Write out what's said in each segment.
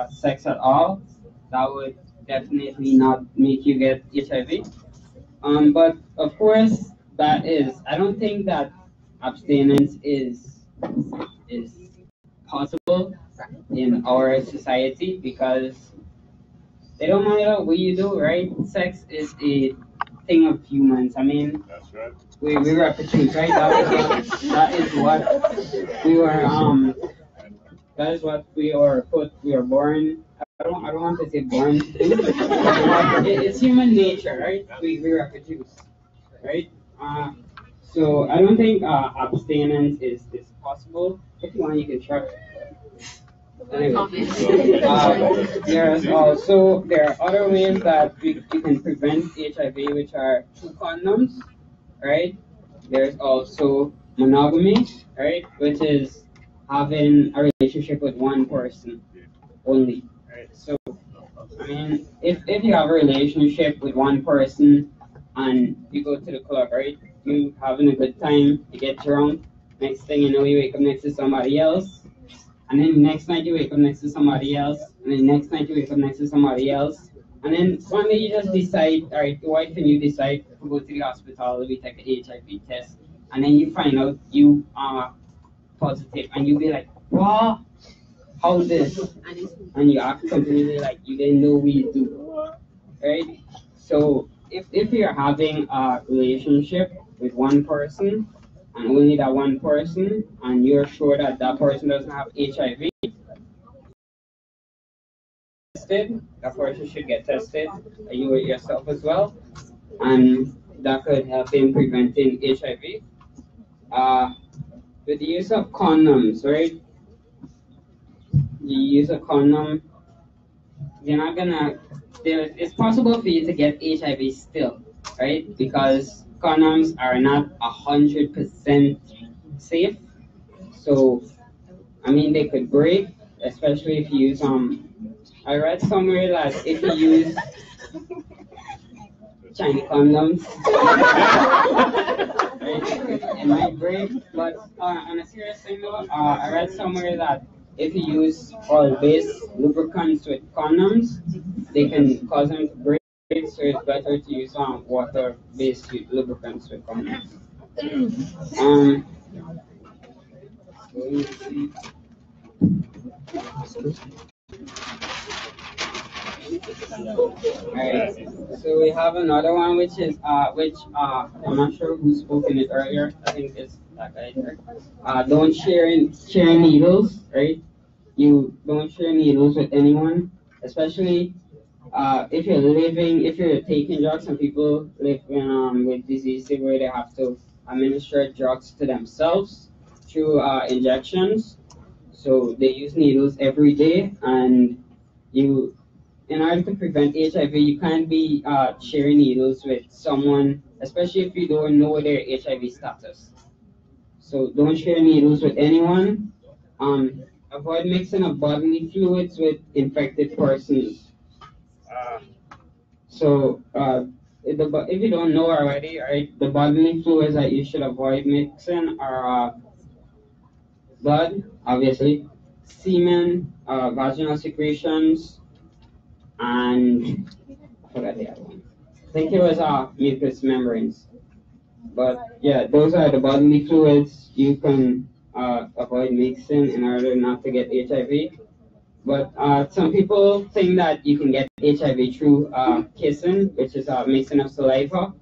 sex at all, that would definitely not make you get HIV. But of course, I don't think that abstinence is possible in our society because it don't matter what you do, right? Sex is a thing of humans. I mean, That's right. we reproduce, right? That is what we were that is what we are born. I don't want to say born to do. It's human nature, right? We reproduce, right? So I don't think abstinence is possible. If you want, you can try. Anyway, there are other ways that you can prevent HIV, which are through condoms, right? There's also monogamy, right, which is having a relationship with one person only, right? So I mean, if you have a relationship with one person and you go to the club, right? You having a good time, you get drunk. Next thing you know, you wake up next to somebody else, and then next night you wake up next to somebody else, and then next night you wake up next to somebody else, and then one day you just decide, all right, the wife and you decide to go to the hospital, we take an HIV test, and then you find out you are positive, and you be like, wow, how this? And you act completely like you didn't know we do, right? So if you're having a relationship with one person and only that one person, and you're sure that that person doesn't have HIV, tested, that person should get tested, you yourself as well, and that could help in preventing HIV. With the use of condoms, right? The use of condom, you're not gonna. It's possible for you to get HIV still, right? Because condoms are not 100% safe. So, I mean, they could break, especially if you use I read somewhere that if you use Chinese condoms, right, it might break. But on a serious thing though, I read somewhere that if you use oil-based lubricants with condoms, they can cause them to break. So it's better to use water-based lubricants with condoms. Let me see. Alright, so we have another one which is I'm not sure who spoke in it earlier. I think it's that guy there. Don't share needles, right? You don't share needles with anyone, especially if you're taking drugs. Some people live with diseases where they have to administer drugs to themselves through injections. So they use needles every day, and you in order to prevent HIV, you can't be sharing needles with someone, especially if you don't know their HIV status. So don't share needles with anyone. Avoid mixing of bodily fluids with infected persons. If you don't know already, right, the bodily fluids that you should avoid mixing are blood, obviously, semen, vaginal secretions, and I forgot the other one. I think it was mucous membranes. But yeah, those are the bodily fluids you can avoid mixing in order not to get HIV. But some people think that you can get HIV through kissing, which is mixing of saliva,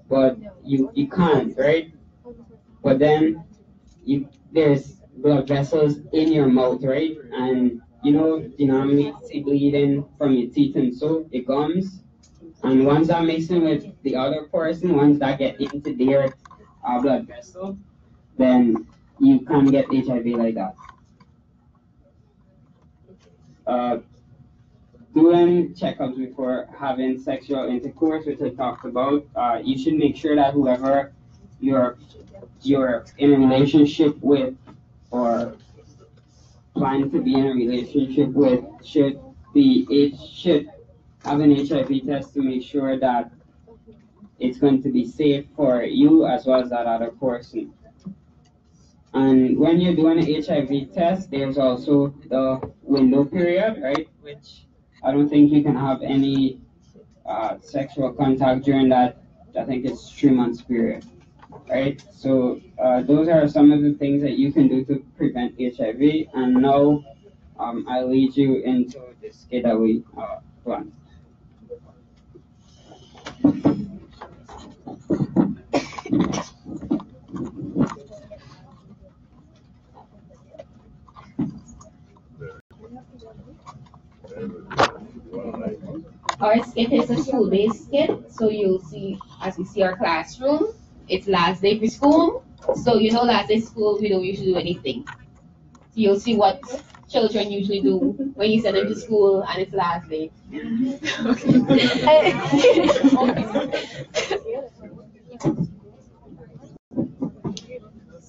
but you can't, right? But then there's blood vessels in your mouth, right? And you normally see bleeding from your teeth and so it gums. And once that mixing with the other person, once that get into their blood vessel, then you can't get HIV like that. Doing checkups before having sexual intercourse, which I talked about, you should make sure that whoever you're in a relationship with or plan to be in a relationship with should have an HIV test to make sure that it's going to be safe for you as well as that other person. And when you're doing an HIV test, there's also the window period, right? Which I don't think you can have any sexual contact during that. I think it's 3 months period, right? So those are some of the things that you can do to prevent HIV. And now I'll lead you into this getaway plan. Our skit is a school-based skit, so you'll see, as we see our classroom, it's last day for school. So you know last day school, we don't usually do anything. So you'll see what children usually do when you send them to school and it's last day.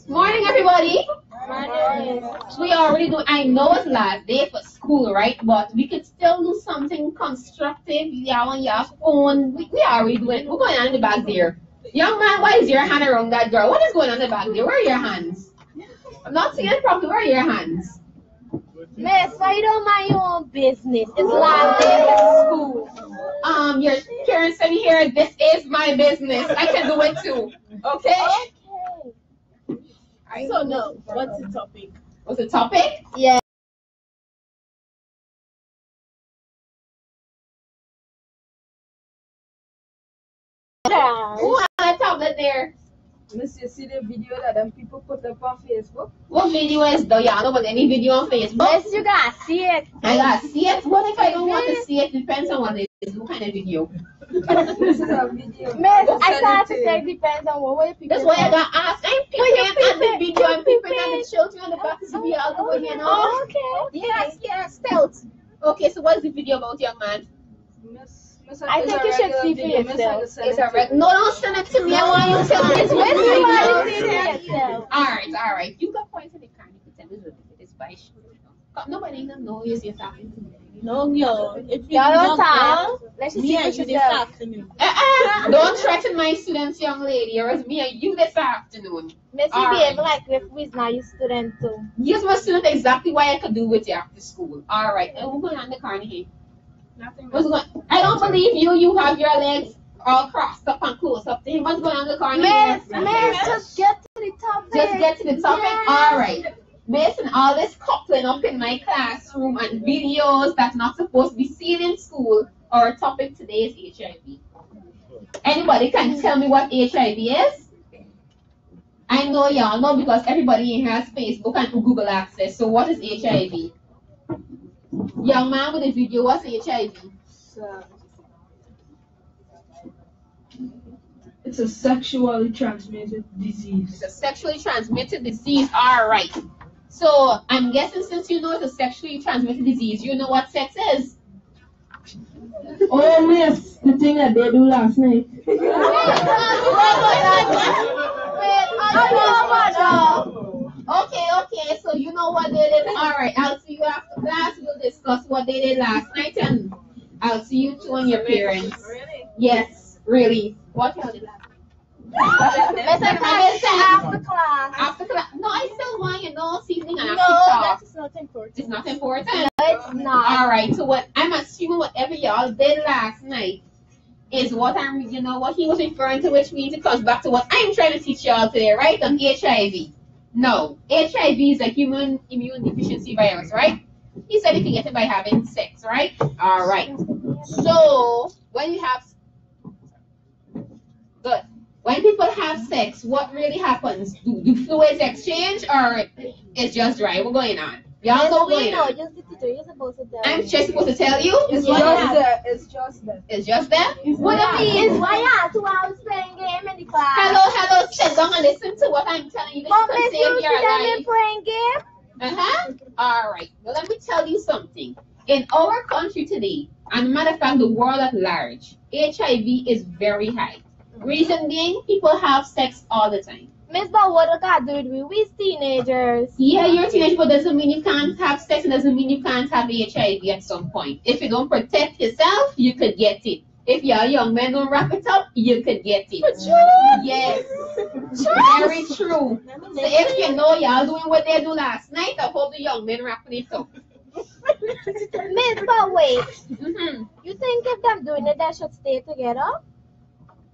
Morning, everybody. We already do. I know it's last day for school, right? But we could still do something constructive. Yeah, on your phone. We already do it. We're going on in the back there. Young man, why is your hand around that girl? What is going on in the back there? Where are your hands? I'm not seeing it properly. Where are your hands? Miss, why you don't mind your own business? It's last day of school. Your parents said here, this is my business. I can do it too. Okay? So no, what's the topic? What's the topic? Yeah. Who had a tablet there? Miss, you see the video that them people put up on Facebook? What video is the Guyana? But any video on Facebook? Miss, you gotta see it. I gotta see it. What if I don't want to see it? Depends on what it is. What kind of video? This is a video. Miss, I thought to say depends on what way people. That's why I got asked. I'm peeping at the video. I'm peeping at the children on the back of the video all the way, you know? Oh, okay. Yes, stealth. Okay, so what is the video about, young man? Miss, I think you should see for yourself. It's a no, don't send it to me. I want you to tell me. Miss, you yourself. All right. You got points in the car. You can tell me what it is by nobody even knows you're talking to me. No, yo. If you Y'all don't don't talk. Let's just me see and for you this yourself. afternoon. Don't threaten my students, young lady, or it's me and you this afternoon. Miss, you behave like if we's not your student too. Yes, my student, exactly what I could do with you after school. All right, and we're going on the carnegie. What's going? I don't believe you. You have your legs all crossed up and close up to him. What's going on the carnegie? Miss, just get to the topic. Just get to the topic. Yeah. All right. Based on all this coupling up in my classroom and videos that's not supposed to be seen in school, our topic today is HIV. Anybody can tell me what HIV is? I know y'all know because everybody has Facebook and Google access. So what is HIV? Young man with the video, what's HIV? It's a sexually transmitted disease. It's a sexually transmitted disease. All right. So I'm guessing since you know it's a sexually transmitted disease, you know what sex is. Oh, miss, the thing that they do last night. Okay. So you know what they did. All right. I'll see you after class. We'll discuss what they did last night, and I'll see you too and your parents. Really? Yes, really. What y'all did last night? After class. After class. No, I still want you know seasoning and No, after talk. that's not important. It's not important. It's not. All right. So what I'm assuming whatever y'all did last night is what what he was referring to, which means it comes back to what I'm trying to teach y'all today, right? On HIV. No, HIV is a human immune deficiency virus, right? He said you can get it by having sex, right? All right. So when you have good. When people have sex, what really happens? Do fluids exchange or it's just dry? What's going on? Y'all know what's going on? Just the teacher, you're supposed to tell I'm me. just supposed to tell you? It's Yeah. just that. It's just that. It's just that? What do you It's mean? why I had 2 hours playing game in the class. Hello, sit down and listen to what I'm telling you. This But could Miss, save you your see them life. playing game? All right. Well, let me tell you something. In our country today, and matter of fact, the world at large, HIV is very high. Reason being, people have sex all the time. Miss, but what I got to do with we? We's teenagers. Yeah, you're a teenager, but doesn't mean you can't have sex and doesn't mean you can't have HIV at some point. If you don't protect yourself, you could get it. if your young men don't wrap it up, you could get it. Yes. Very true. So if you know y'all doing what they do last night, I hope the young men wrapping it up. Miss, but wait. Mm-hmm. You think if them doing it, they should stay together?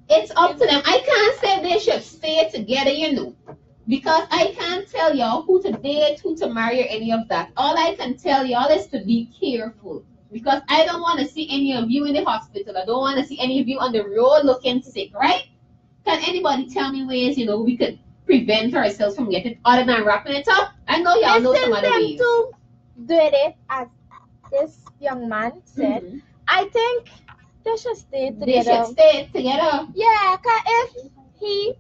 It's up to them. I can't say they should stay together, you know, because I can't tell y'all who to date, who to marry, or any of that. All I can tell y'all is to be careful, because I don't want to see any of you in the hospital. I don't want to see any of you on the road looking sick, right? Can anybody tell me ways, you know, we could prevent ourselves from getting other than wrapping it up? I know y'all know some other ways. To do it as this young man said, Mm-hmm. I think they should stay together. They should stay together. Yeah, cause if he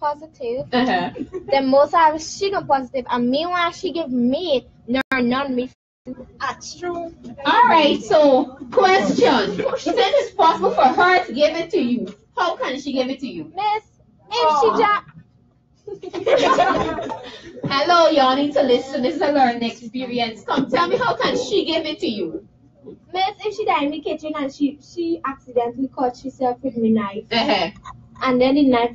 positive, Uh-huh. then most of she got positive, and meanwhile she give me none me. That's true. All right, so question. Since it's possible for her to give it to you, how can she give it to you? Miss, if she Hello, y'all need to listen. This is a learning experience. Come, tell me, how can she give it to you? Miss, if she die in the kitchen and she accidentally cut herself with my knife, Uh-huh. and then the knife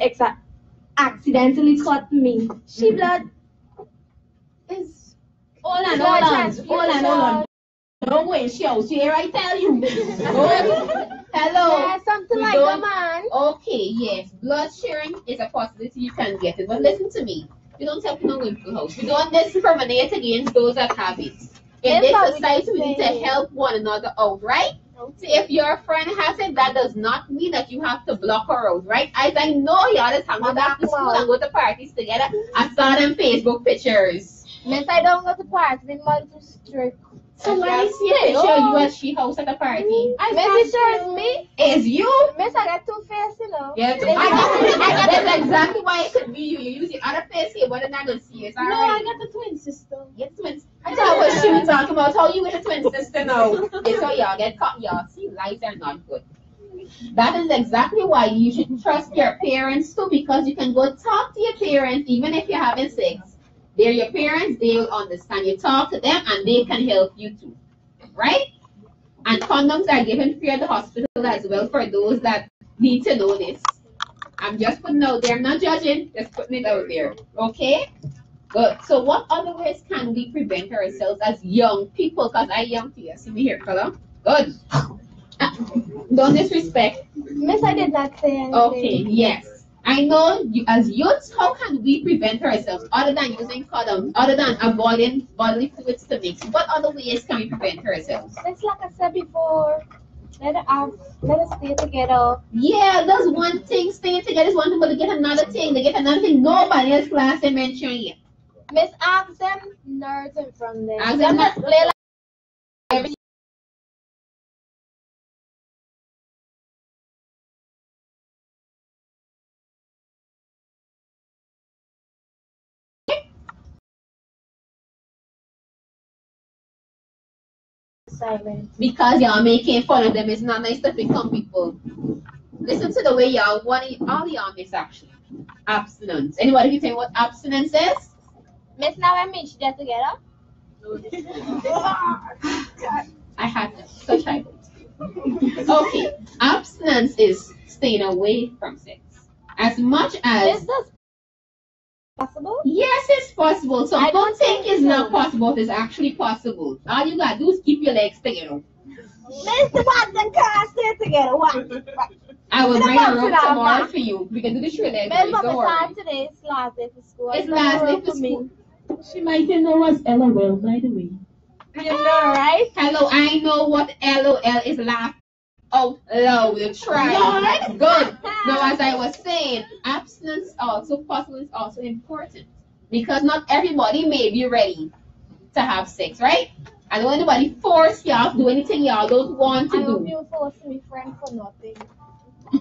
accidentally cut me, she blood is Hold on. Don't go and shout here, I tell you. Hello. Yeah, something like don't- that, man. Okay, yes. Blood sharing is a possibility, you can get it. But listen to me. We don't tell people in the house. We don't discriminate against those that have it. In That's what this we society, we just need to say. help one another out, right? So if your friend has it, that does not mean that you have to block her out, right? As I know y'all just hang out after school and go to parties together. I saw them Facebook pictures. Miss, I don't go to parties in multiple strict. So when I see a picture of you at she house at a party, Miss, it sure is me. is you? Miss, I got two faces, you know. Yeah, that's exactly why it could be you. You use your other face here, but they're not gonna see it. All No, right. I got the twin sister. Get twins. I thought what she was talking about. How you with a twin sister now? That's how y'all get caught. Y'all see, lies are not good. That is exactly why you should trust your parents too, because you can go talk to your parents even if you're having sex. They're your parents. They will understand. You talk to them, and they can help you too, right? And condoms are given free at the hospital as well for those that need to know this. I'm just putting it out there. I'm not judging. Just putting it out there. Okay? Good. So what other ways can we prevent ourselves as young people? Because I young to you. See me here, color. Good. Don't disrespect. Miss, I did not say anything. Okay, yes. I know you as youths, how can we prevent ourselves other than using condoms, other than avoiding bodily fluids to mix? What other ways can we prevent ourselves? It's like I said before. Let us stay together. Yeah, that's one thing. Staying together is one thing, but to get another thing, nobody else class they mention yet. Miss, ask them nerds in front of them. Ask them not play like Every- silent. because y'all making fun of them. It's not nice to pick on people. Listen to the way y'all all y'all miss actually. Abstinence. Anybody can tell me what abstinence is? Miss, now I mean, get together. I had such high hopes. Okay, abstinence is staying away from sex. As much as Is this possible? yes, it's possible. So I don't don't think think it's not so. possible. It's actually possible. All you gotta do is keep your legs together. Miss, what the can't stay together? What? I will It's bring a about rope to tomorrow that. for you. We can do the three legs. Miss, but Don't the time worry. today is last day for school. It's last day for school. She might know what's LOL, by the way. You know, right? Hello, I know what LOL is laugh out loud. Try. Lord. Good. Now, as I was saying, abstinence also possible is also important because not everybody may be ready to have sex, right? I don't want anybody force y'all to do anything y'all don't want I to hope do. you force me friend for nothing.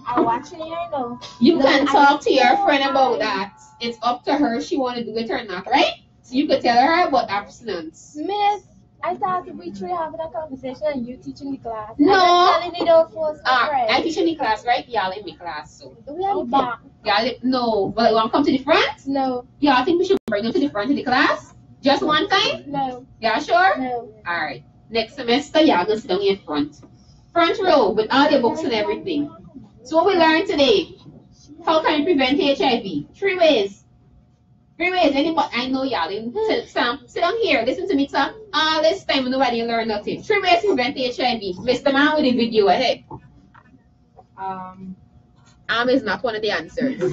I'm watching you, I know. You No, can I talk to your know. friend about that. It's up to her. She want to do it or not, right? So you could tell her about abstinence. Miss, I thought we three having a conversation and you teaching the class. No. I'm telling you don't force my I friend. teach in the class, right? Y'all in my class, so. We are back. No. But you want to come to the front? No, Yeah, I think we should bring them to the front of the class. Just one time? no, Yeah, sure? no. Alright. Next semester, y'all gonna sit down in front. Front row with all your books and everything. So what we learned today, how can you prevent HIV? 3 ways. 3 ways. Anybody? I know y'all didn't sit down here. Listen to me, sir. All this time nobody learned nothing. 3 ways to prevent HIV. Mr. Man with the video ahead. Is not one of the answers. 3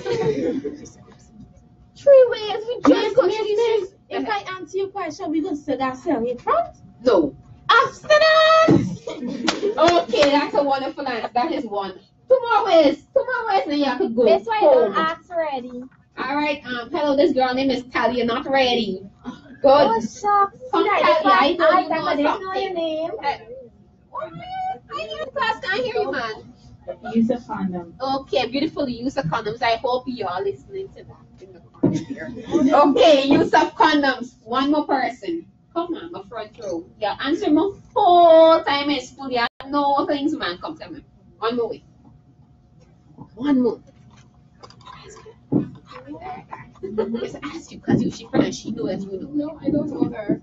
ways. We just Miss, if I answer your question, we gonna sit that cell in front? No. Abstinence! Okay, that's a wonderful answer. That is one. 2 more ways. 2 more ways, then you could go. That's why I don't ask already. All right. Hello, this girl name is Talia. Not ready. Good. Oh, shucks. Come, Talia. I know you know didn't know something. your name. What? I hear the class. Can't hear you, man. Use a condom. Okay, beautiful use of condoms. I hope you are listening to that in the corner here. Okay, use of condoms. 1 more person. Come on, my front row. Yeah, answer my whole time in school. Yeah, no things, man. Come tell me. 1 more way. 1 more. Just ask you because you she friend and she knows you know. No, I don't know her.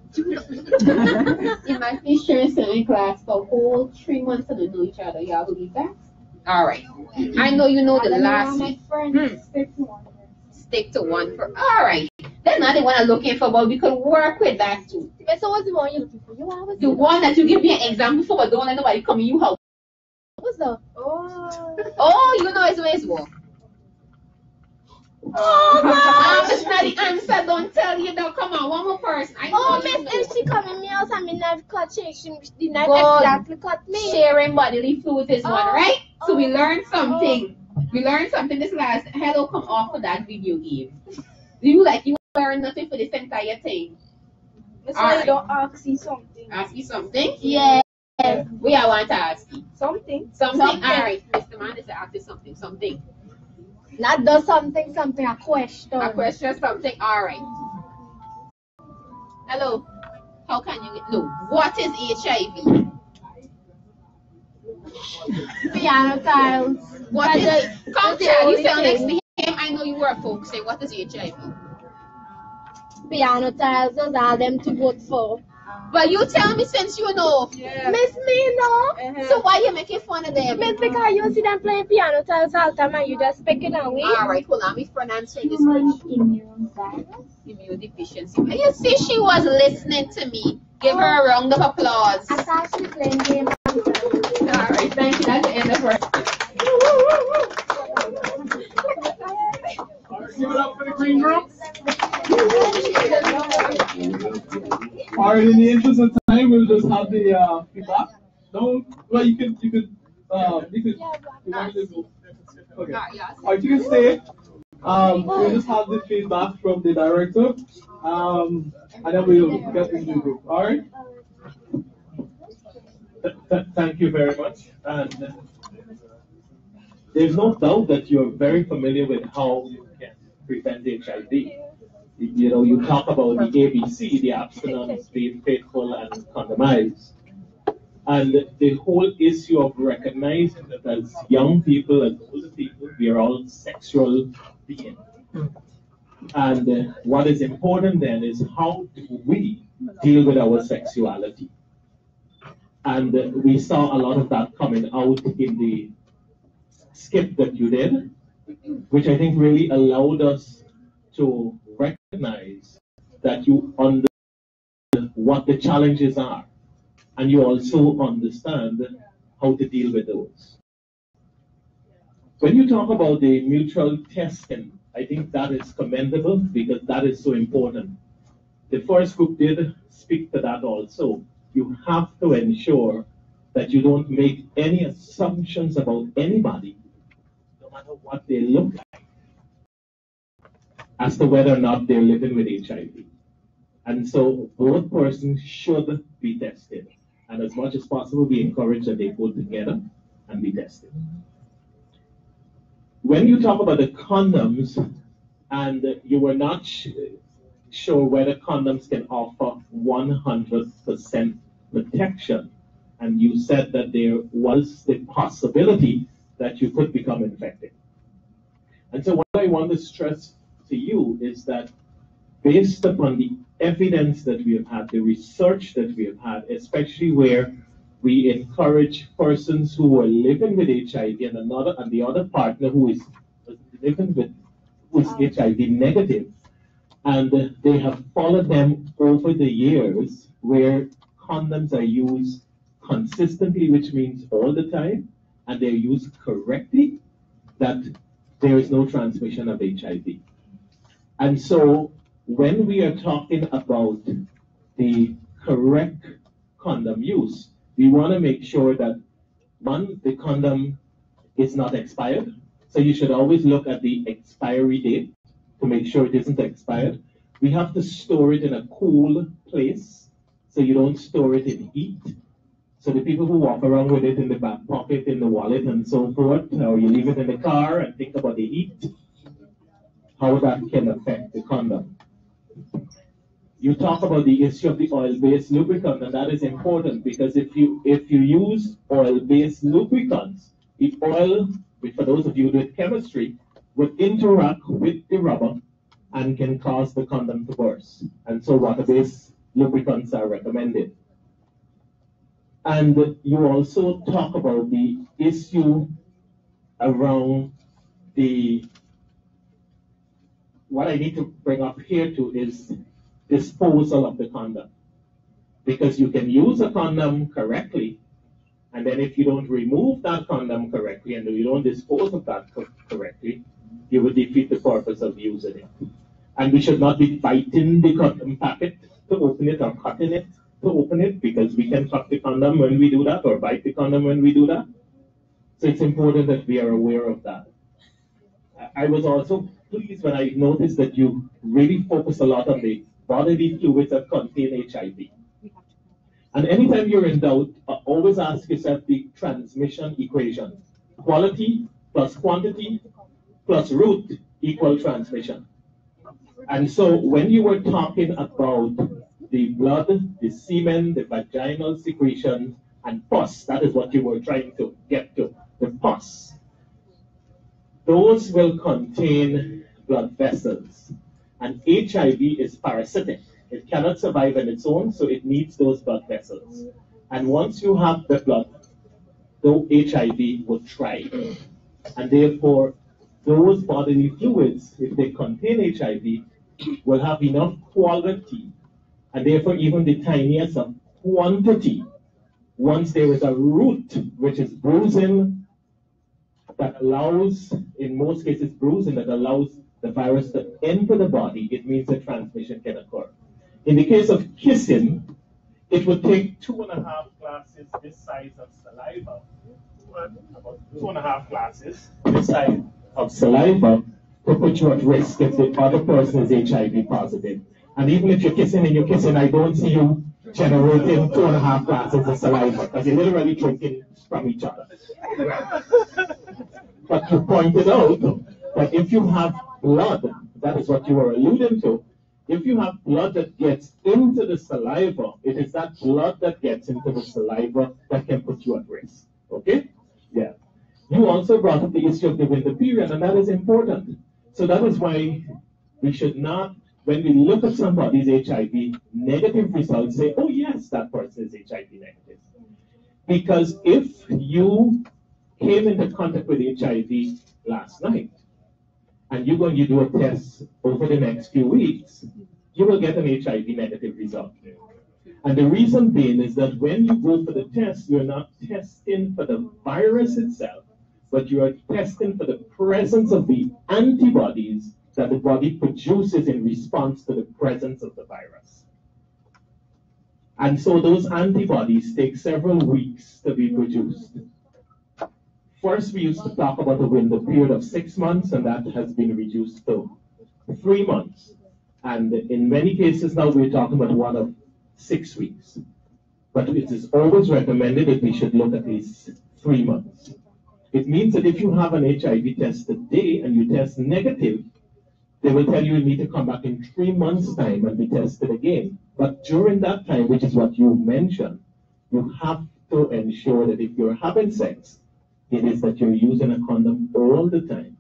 In my Fisher swimming class for whole 3 months and they know each other. Y'all believe that? All right. I know you know the last one. Stick to one for. All right. That's not the one I'm looking for, but we could work with that too. So what's the one you're looking for? You always The one that you give me an example for, but don't let nobody come in you house. What's the? Oh, you know it's ways walk. Oh, that's not the answer. Don't tell you though. Come on, 1 more person. I know Miss, you know. if she come in me house and me knife cut she did not Good. exactly cut me. Sharing bodily fluids is one, right? So we learned something. Oh. We learned something this last. Hello, come off of that video game. You learn nothing for this entire thing. That's All why right. you don't ask you something. Ask you something? Yeah. We are want to ask you. Something. Something. All right. Mr. Man is to ask you something. Something. Not do something, a question. A question, something. All right. Hello. How can you know what is HIV? Piano tiles. What is it? Come, the Chad. You only sit next to thing. him. I know you were focusing. What is HIV? Piano tiles, those are them to vote for. But you tell me since you know. Yeah. Miss me, no. So why you making fun of them? Miss, because you see them playing piano tiles all the time and you just pick it away. All right, hold on. Me for answering this question. Immune deficiency. You see, she was listening to me. Give her a round of applause. I thought she playing game. All right, thank you. That's the end of her. Give it up for the green group. All right, in the interest of time, we'll just have the feedback. No, well, you could. You want me to go? Okay. All right, you can stay. We'll just have the feedback from the director, and then we'll get into the group. All right. Thank you very much. And there's no doubt that you're very familiar with how you can prevent HIV. You know, you talk about the ABC, the abstinence, being faithful, and condomize. And the whole issue of recognizing that as young people, as older people, we are all sexual beings. And what is important then is how do we deal with our sexuality? And we saw a lot of that coming out in the skip that you did, which I think really allowed us to recognize that you understand what the challenges are, and you also understand how to deal with those. When you talk about the mutual testing, I think that is commendable because that is so important. The first group did speak to that also. You have to ensure that you don't make any assumptions about anybody, no matter what they look like, as to whether or not they're living with HIV. And so both persons should be tested. And as much as possible, we encourage that they go together and be tested. When you talk about the condoms, and you were not sure whether condoms can offer 100% protection, and you said that there was the possibility that you could become infected. And so what I want to stress to you is that based upon the evidence that we have had, the research that we have had, especially where we encourage persons who are living with HIV and the other partner who is living with who's HIV negative, and they have followed them over the years where condoms are used consistently, which means all the time, and they're used correctly, that there is no transmission of HIV. And so when we are talking about the correct condom use, we want to make sure that, one, the condom is not expired. So you should always look at the expiry date to make sure it isn't expired. We have to store it in a cool place, so you don't store it in heat. So the people who walk around with it in the back pocket, in the wallet, and so forth, or you leave it in the car and think about the heat, how that can affect the condom. You talk about the issue of the oil-based lubricant, and that is important because if you use oil-based lubricants, the oil, which for those of you with chemistry, would interact with the rubber and can cause the condom to burst. And so water-based lubricants are recommended. And you also talk about the issue around what I need to bring up here too is disposal of the condom. Because you can use a condom correctly, and then if you don't remove that condom correctly and you don't dispose of that correctly, you would defeat the purpose of using it. And we should not be biting the condom packet to open it or cutting it to open it, because we can cut the condom when we do that or bite the condom when we do that. So it's important that we are aware of that. I was also pleased when I noticed that you really focus a lot on the bodily fluids that contain HIV. And anytime you're in doubt, always ask yourself the transmission equation. Quality plus quantity plus route equal transmission. And so when you were talking about the blood, the semen, the vaginal secretion, and pus, that is what you were trying to get to, the pus. Those will contain blood vessels. And HIV is parasitic. It cannot survive on its own, so it needs those blood vessels. And once you have the blood, though HIV will thrive. And therefore, those bodily fluids, if they contain HIV, will have enough quality, and therefore even the tiniest of quantity, once there is a route, which is bruising, that allows, in most cases bruising, that allows the virus to enter the body, it means the transmission can occur. In the case of kissing, it would take 2.5 glasses this size of saliva, about 2.5 glasses this size of saliva, to put you at risk if the other person is HIV positive. And even if you're kissing and you're kissing, I don't see you generating 2.5 glasses of saliva, because you're literally drinking from each other. But you pointed out that if you have blood, that is what you were alluding to, if you have blood that gets into the saliva, it is that blood that gets into the saliva that can put you at risk. Okay? Yeah. You also brought up the issue of the winter period, and that is important. So that is why we should not, when we look at somebody's HIV negative results, say, oh yes, that person is HIV negative. Because if you came into contact with HIV last night, and you're going to do a test over the next few weeks, you will get an HIV negative result. And the reason being is that when you go for the test, you're not testing for the virus itself, but you are testing for the presence of the antibodies that the body produces in response to the presence of the virus. And so those antibodies take several weeks to be produced. First, we used to talk about a window period of 6 months, and that has been reduced to 3 months. And in many cases now, we're talking about one of 6 weeks. But it is always recommended that we should look at least 3 months. It means that if you have an HIV test today and you test negative, they will tell you need to come back in 3 months' time and be tested again. But during that time, which is what you mentioned, you have to ensure that if you're having sex, it is that you're using a condom all the time,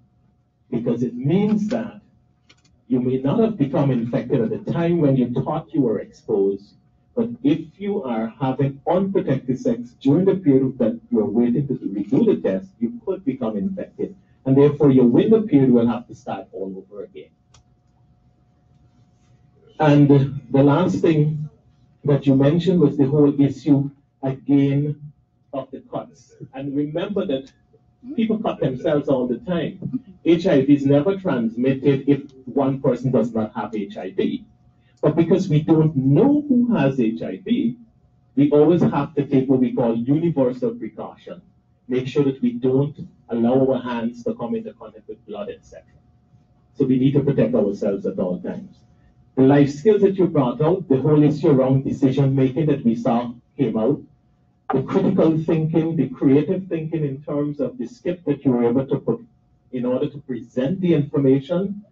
because it means that you may not have become infected at the time when you thought you were exposed, But if you are having unprotected sex during the period that you are waiting to redo the test, you could become infected. And therefore, your window period will have to start all over again. And the last thing that you mentioned was the whole issue again of the cuts. And remember that people cut themselves all the time. HIV is never transmitted if one person does not have HIV. But because we don't know who has HIV, we always have to take what we call universal precaution. Make sure that we don't allow our hands to come into contact with blood, etc. So we need to protect ourselves at all times. The life skills that you brought out, the whole issue around decision making that we saw came out, the critical thinking, the creative thinking in terms of the skip that you were able to put in order to present the information,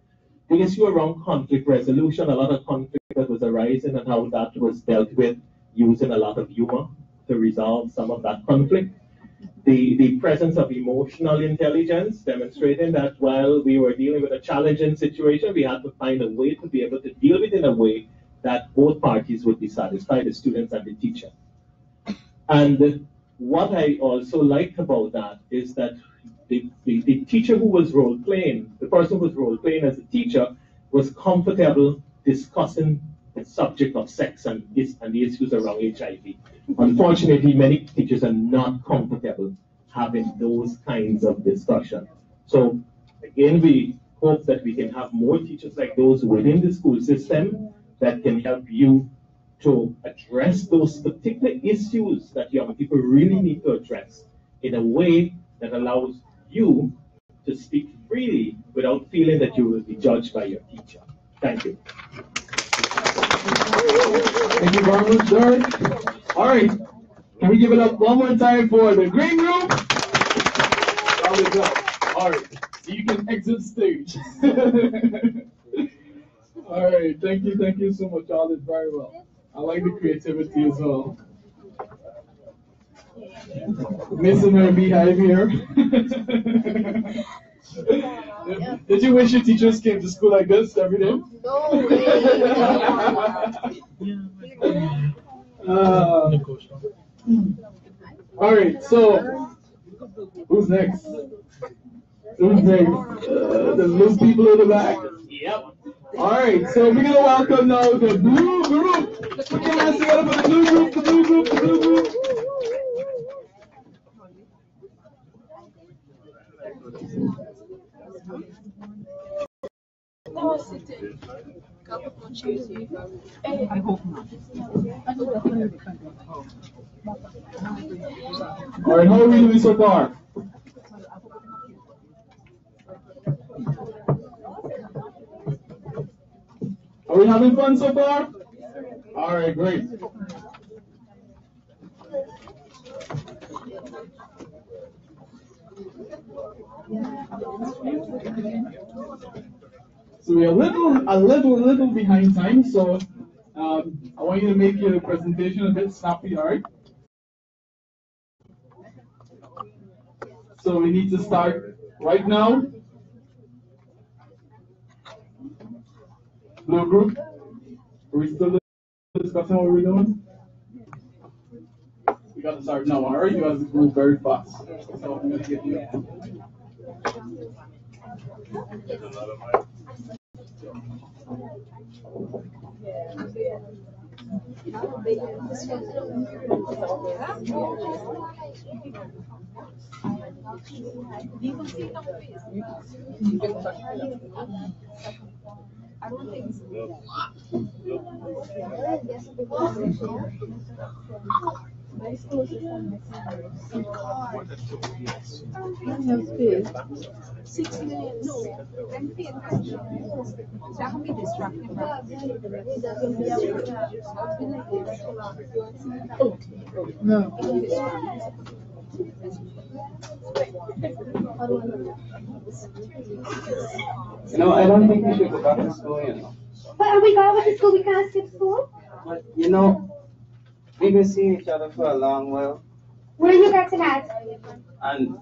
the issue around conflict resolution, a lot of conflict that was arising and how that was dealt with using a lot of humor to resolve some of that conflict. The presence of emotional intelligence, demonstrating that while we were dealing with a challenging situation, we had to find a way to be able to deal with it in a way that both parties would be satisfied, the students and the teacher. And what I also liked about that is that the teacher who was role-playing, the person who was role-playing as a teacher, was comfortable discussing the subject of sex and the issues around HIV. Unfortunately, many teachers are not comfortable having those kinds of discussion. So again, we hope that we can have more teachers like those within the school system that can help you to address those particular issues that young people really need to address in a way that allows you to speak freely without feeling that you will be judged by your teacher. Thank you. Thank you very much, George. All right, can we give it up one more time for the green group? All right, so you can exit stage. All right, thank you so much. Y'all did very well. I like the creativity as well. Missing her behavior. Did you wish your teachers came to school like this every day? No way. All right, so who's next? Who's next? The blue people in the back. Yep. All right, so we're gonna welcome now the blue group. Put your hands together for the blue group. The blue group. The blue group. I hope not. All right, how are we doing so far? Are we having fun so far? All right, great. So we're a little behind time, so I want you to make your presentation a bit snappy, all right? So we need to start right now. Blue group, are we still discussing what we're doing? We got to start now, all right? You guys move very fast. So I'm going to get you. I don't think so. My school system is 6 million. No, I'm paying attention. That can be distracting. No. You know, I don't think we should go back to school, you know. But are we going to school? We can't skip school? But, you know, we've been seeing each other for a long while. Where are you getting at? And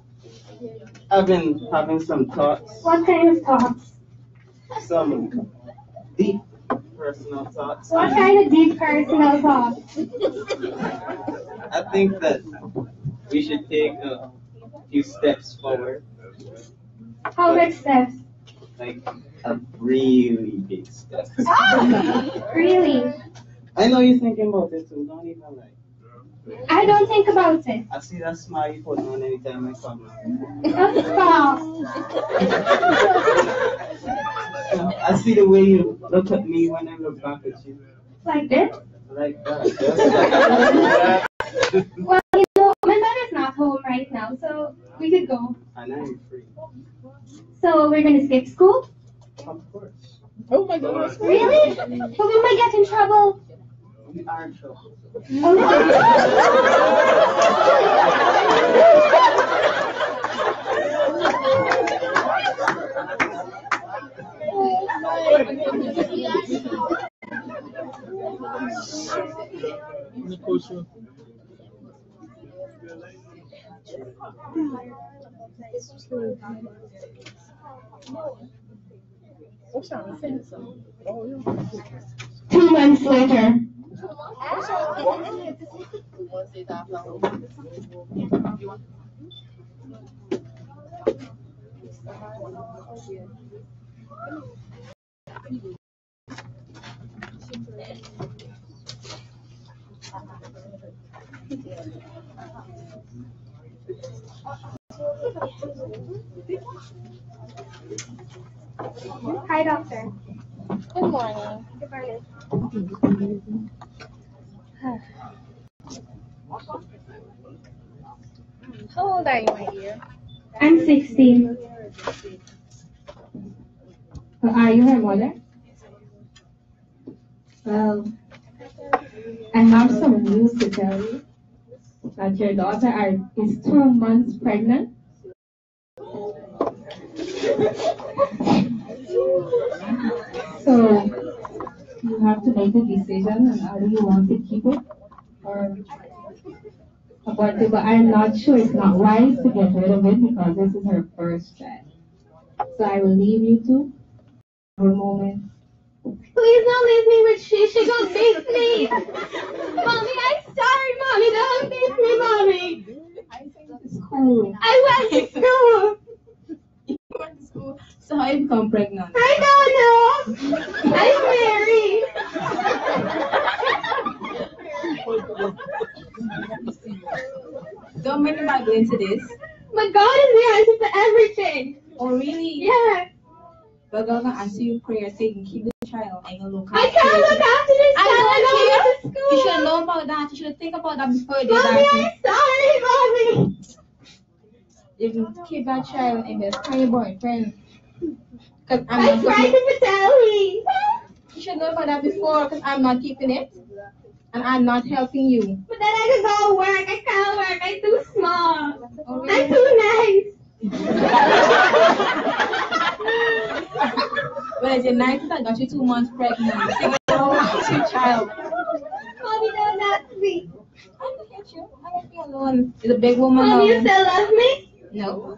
I've been having some thoughts. What kind of thoughts? Some deep personal thoughts. What kind of deep personal thoughts? I think that we should take a few steps forward. How big steps? Like a really big step. Really? I know you're thinking about it too, don't even lie. I don't think about it. I see that smile you put on anytime I come out. Stop. I see the way you look at me when I look back at you. Like this? Like that. Just like that. Well, you know, my mother's not home right now, so we could go. And I'm free. So we're gonna skip school? Of course. Oh my goodness. Really? But we might get in trouble. We are in trouble. Oh, Oh, 2 months later. Hi, doctor. Good morning. Good morning. How old are you, my dear? I'm 16. Are you her mother? Well, I have some news to tell you. That your daughter is 2 months pregnant. So you have to make a decision on how do you want to keep it or abort it. But I'm not sure, it's not wise to get rid of it because this is her first child. So I will leave you two for a moment. Please don't leave me with she gonna beat me. Mommy, I'm sorry, Mommy, don't beat me, Mommy. I went to school. I went to school. You went to school, so how you become pregnant? I don't know. I'm married. Don't bring the Bible into this. But God is the answer to everything. Oh, really? Yeah. But God gonna answer your prayer saying keep the child and look after I can't look after this child. I don't go to school. You should know about that. You should think about that before you do Mommy, that. I'm sorry, Mommy. You can keep that child and best find your boyfriend. Cause I tried to tell me. You should know about that before, cause I'm not keeping it, and I'm not helping you. But then I just go work. I can't work. I'm too small. Oh, really? I'm too nice. Well, it's your night I got you 2 months pregnant. Think about your child. Mommy, don't ask me. I don't hate you. I don't feel alone. You're a big woman. Mommy, you now. still love me? No.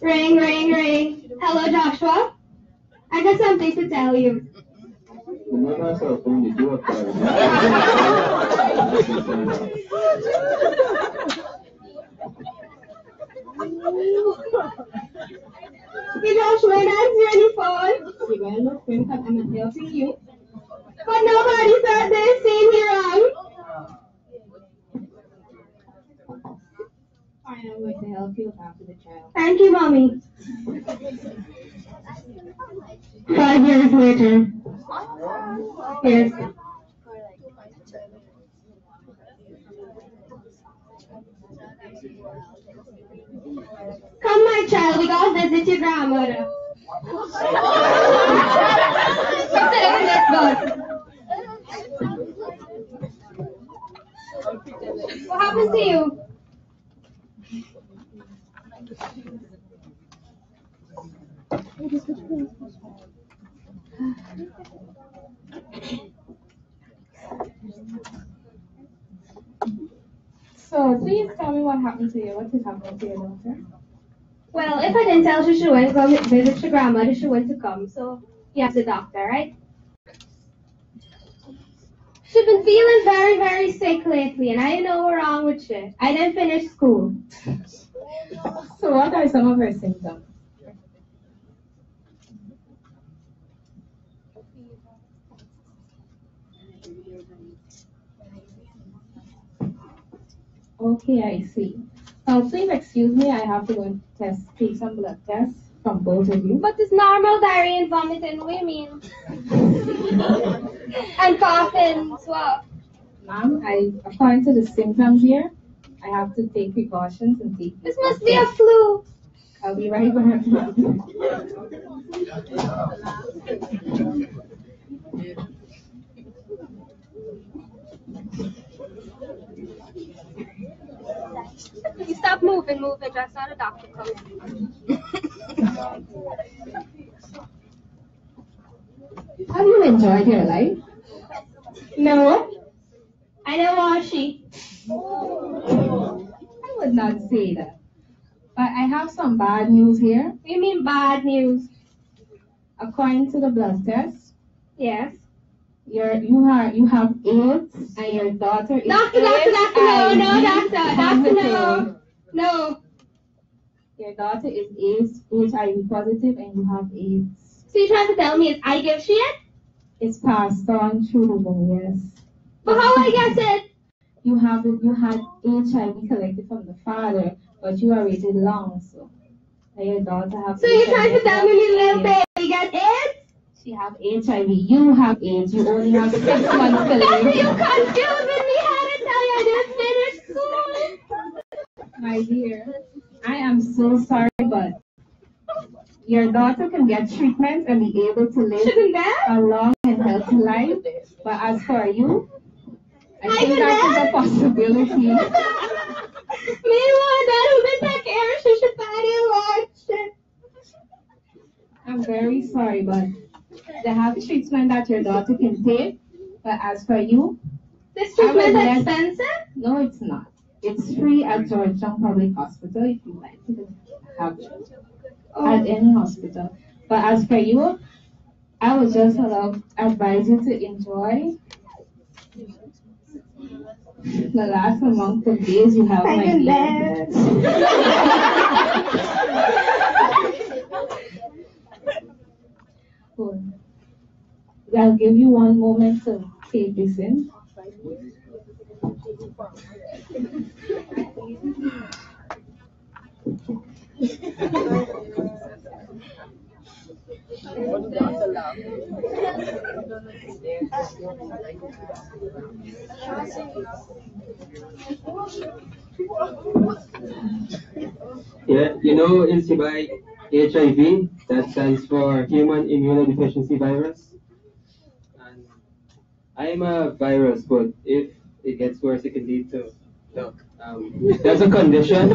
Ring, ring, ring. Hello, Joshua. I got something to tell you. Hey, Joshua, answer any phone. You better look for him because I'm not helping you. But nobody said they've seen me wrong. Fine, I'm going to help you look after the child. Thank you, Mommy. 5 years later. Here's. Come, my child, we gotta visit your grandmother. Let's go. happened to you? So please tell me what happened to you. What is happening to your daughter? Well, if I didn't tell you she went to go visit your grandmother, she went to come. So, yes, the doctor, right? She's been feeling very, very sick lately, and I know what's wrong with she. I didn't finish school. So what are some of her symptoms? Okay, I see. Please excuse me, I have to go and take some blood tests from both of you. But it's normal diarrhea and vomiting, what do you mean? And coughing as well. Ma'am, according to the symptoms here, I have to take precautions and take. This must be a flu. I'll be right back. You stop moving, that's not a doctor coming. Have you enjoyed your life? No. I don't want she. I would not say that. But I have some bad news here. What do you mean bad news? According to the blood test, Yes. you have AIDS and your daughter is Doctor, no, No. Your daughter is HIV positive and you have AIDS. So you're trying to tell me I give shit? It's passed on through the bone, yes. But how I get it? You had HIV collected from the father, but you are rated long, so your daughter has. So you're trying to tell me little baby got AIDS? She have HIV. You have AIDS. You only have 6 months to live. That's you confusing me. How to tell you I didn't finish school? My dear, I am so sorry, but your daughter can get treatment and be able to live a long and healthy life. But as for you, I think that is a possibility. Meanwhile, that who been take care of she should find it watch. I'm very sorry, but they have treatment that your daughter can take. But as for you, This treatment is expensive? No, it's not. It's free at Georgetown Public Hospital if you like to have it at any hospital. But as for you, I would just advise you to enjoy the last amount of days you have, my dear. I'll give you one moment to take this in. Yeah, you know HIV, HIV, that stands for Human Immunodeficiency Virus. And I'm a virus, but if it gets worse, it can lead to, that's a condition.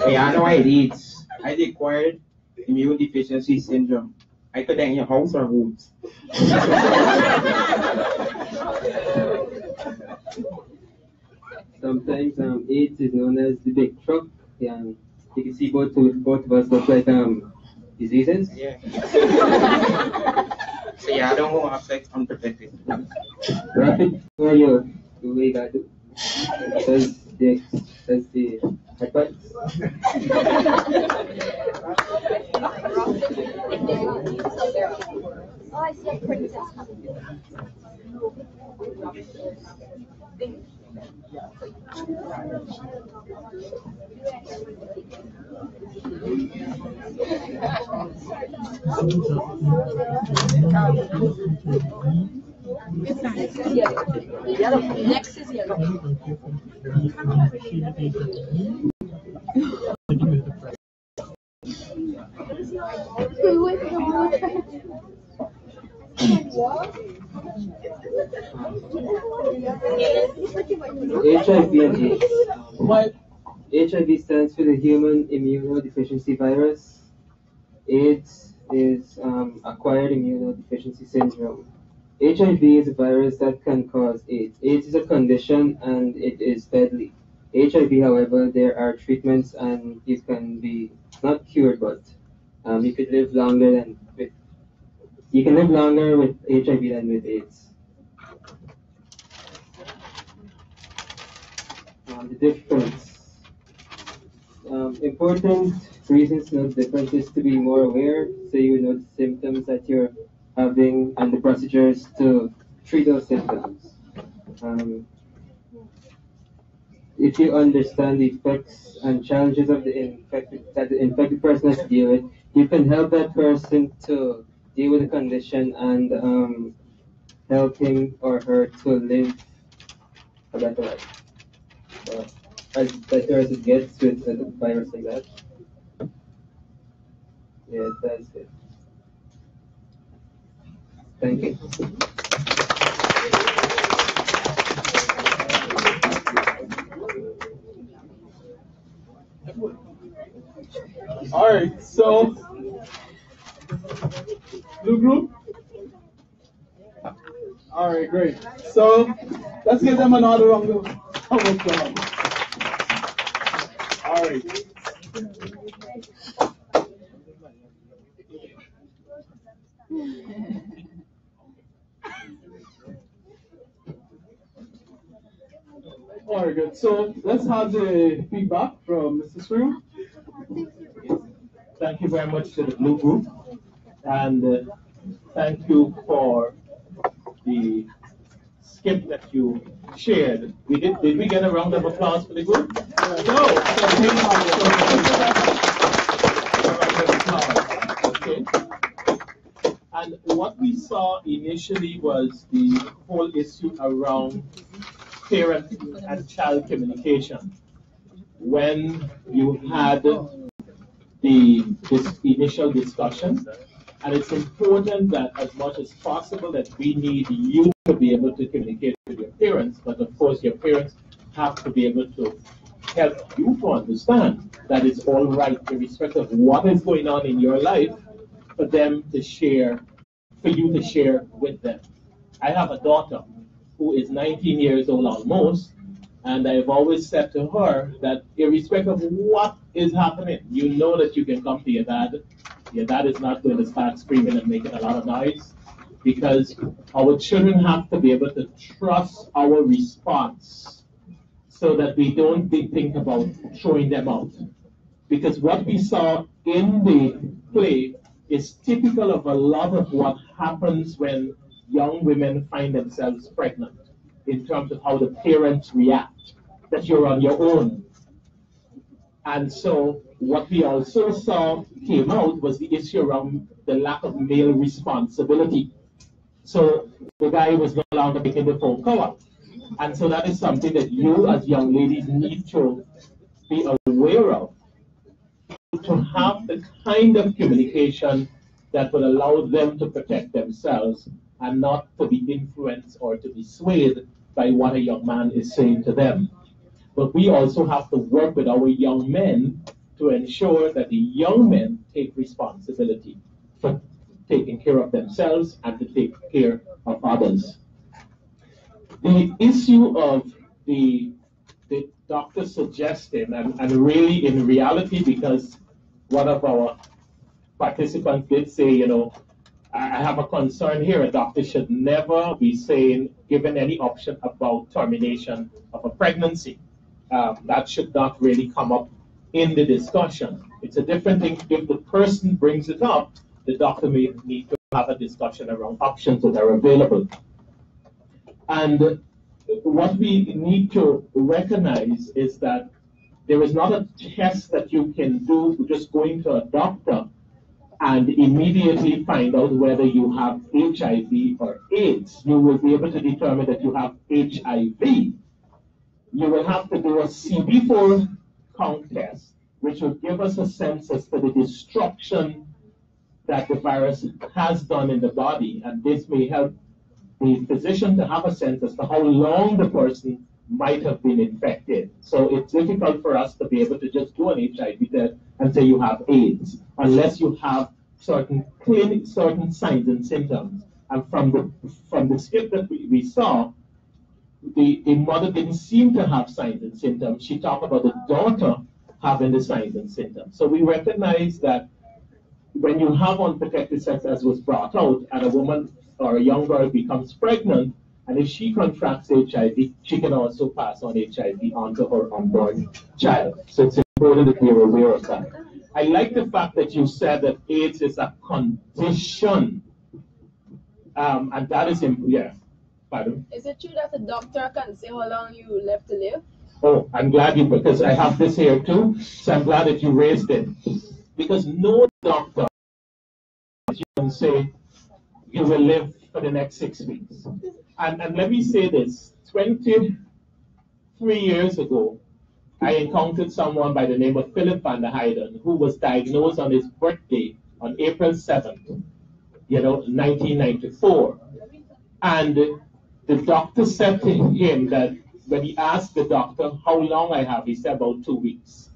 Yeah, I know I AIDS. I acquired immune deficiency syndrome. I could in your house or woods. Sometimes AIDS is known as the big truck. You can see both of us look like diseases. Yeah. So yeah, I don't want to affect unprotected. Rapid for you, the way that do. That's the advice. Oh, I see a princess coming. Next is yellow. HIV and AIDS. HIV stands for the human immunodeficiency virus. AIDS is acquired immunodeficiency syndrome. HIV is a virus that can cause AIDS. AIDS is a condition and it is deadly. HIV, however, there are treatments and you can be not cured, but you could live longer than with. You can live longer with HIV than with AIDS. The difference. Important reasons to know the difference is to be more aware, so you know the symptoms that you're having and the procedures to treat those symptoms. If you understand the effects and challenges of the infected person has to deal with, you can help that person to deal with the condition and help him or her to live a better life. As better as it gets with a virus like that. Yeah, that's it. Thank you. All right, so blue group. All right, great. So let's give them another round of applause. All right. All right, good. So let's have the feedback from Mr. Swing. Thank you very much to the Blue Group, and thank you for the skip that you shared. Did we get a round of applause for the group? No. Okay. And what we saw initially was the whole issue around parent and child communication. When you had this initial discussion, and it's important that as much as possible that we need you to be able to communicate with your parents, but of course your parents have to be able to help you to understand that it's all right, irrespective of what is going on in your life, for them to share, for you to share with them. I have a daughter who is 19 years old almost, and I've always said to her that irrespective of what is happening, you know that you can come to your dad. Your dad is not going to start screaming and making a lot of noise, because our children have to be able to trust our response so that we don't think about throwing them out. Because what we saw in the play is typical of a lot of what happens when young women find themselves pregnant, in terms of how the parents react, that you're on your own. And so what we also saw came out was the issue around the lack of male responsibility. So the guy was no longer making the phone call. And so that is something that you as young ladies need to be aware of, to have the kind of communication that would allow them to protect themselves and not to be influenced or to be swayed by what a young man is saying to them. But we also have to work with our young men to ensure that the young men take responsibility for taking care of themselves and to take care of others. The issue of the doctor suggesting, and really in reality, because one of our participants did say, you know, I have a concern here. A doctor should never be given any option about termination of a pregnancy. That should not really come up in the discussion. It's a different thing if the person brings it up. The doctor may need to have a discussion around options that are available. And what we need to recognize is that there is not a test that you can do just going to a doctor and immediately find out whether you have HIV or AIDS. You will be able to determine that you have HIV. You will have to do a CD4 count test, which will give us a sense as to the destruction that the virus has done in the body, and this may help the physician to have a sense as to how long the person might have been infected. So it's difficult for us to be able to just do an HIV test and say you have AIDS, unless you have certain signs and symptoms. And from the skit that we saw, the mother didn't seem to have signs and symptoms. She talked about the daughter having the signs and symptoms. So we recognize that when you have unprotected sex, as was brought out, and a woman or a young girl becomes pregnant, and if she contracts HIV, she can also pass on HIV onto her unborn child. So it's important that we are aware of that. I like the fact that you said that AIDS is a condition. And that is, yeah, pardon? Is it true that the doctor can say how long you live to live? Oh, I'm glad you, because I have this here too, so I'm glad that you raised it. Because no doctor can say you will live for the next 6 weeks. And let me say this, 23 years ago, I encountered someone by the name of Philip van der Heijden, who was diagnosed on his birthday on April 7th, 1994. And the doctor said to him that when he asked the doctor how long I have, he said about 2 weeks.